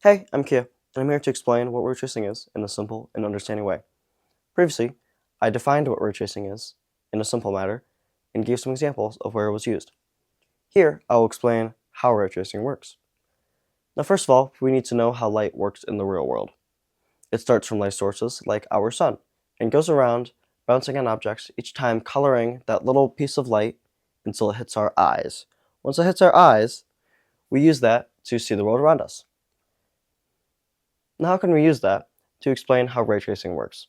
Hey, I'm Kia, and I'm here to explain what ray tracing is in a simple and understanding way. Previously, I defined what ray tracing is in a simple manner and gave some examples of where it was used. Here, I will explain how ray tracing works. Now, first of all, we need to know how light works in the real world. It starts from light sources like our sun and goes around bouncing on objects, each time coloring that little piece of light until it hits our eyes. Once it hits our eyes, we use that to see the world around us. Now, how can we use that to explain how ray tracing works?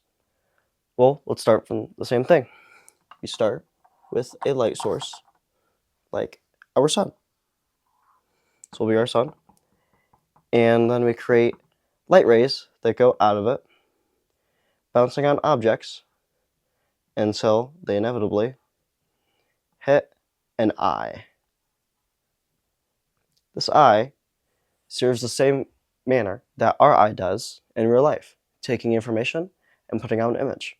Well, let's start from the same thing. We start with a light source like our sun. This will be our sun. And then we create light rays that go out of it, bouncing on objects until they inevitably hit an eye. This eye serves the same manner that our eye does in real life, taking information and putting out an image.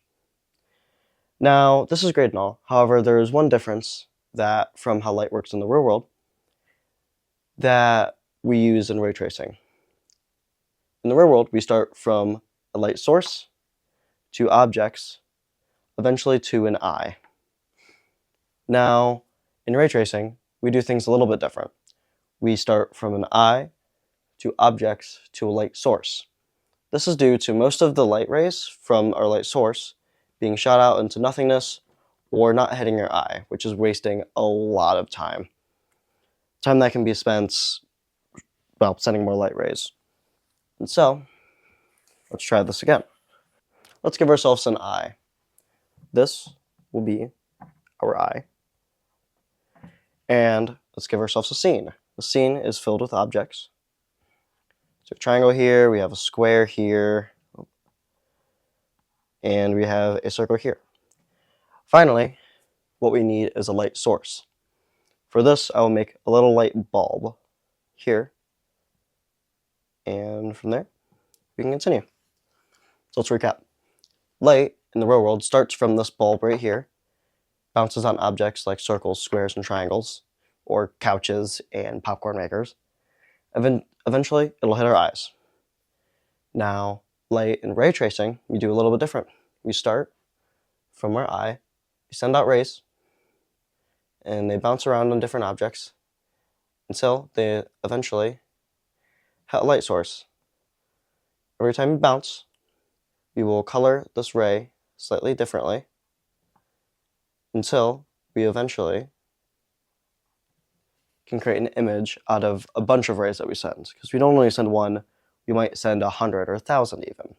Now, this is great and all. However, there is one difference that from how light works in the real world that we use in ray tracing. In the real world, we start from a light source to objects, eventually to an eye. Now, in ray tracing, we do things a little bit different. We start from an eye to objects to a light source. This is due to most of the light rays from our light source being shot out into nothingness or not hitting your eye, which is wasting a lot of time. Time that can be spent, well, sending more light rays. And so, let's try this again. Let's give ourselves an eye. This will be our eye. And let's give ourselves a scene. The scene is filled with objects. So a triangle here, we have a square here, and we have a circle here. Finally, what we need is a light source. For this, I will make a little light bulb here. And from there, we can continue. So let's recap. Light in the real world starts from this bulb right here, bounces on objects like circles, squares, and triangles, or couches and popcorn makers. Eventually, it'll hit our eyes. Now, light in ray tracing, we do a little bit different. We start from our eye, we send out rays, and they bounce around on different objects until they eventually hit a light source. Every time we bounce, we will color this ray slightly differently until we eventually can create an image out of a bunch of rays that we send. Because we don't only send one, we might send 100 or 1,000 even.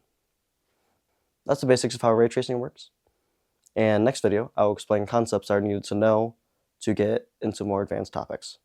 That's the basics of how ray tracing works. And next video, I will explain concepts that are needed to know to get into more advanced topics.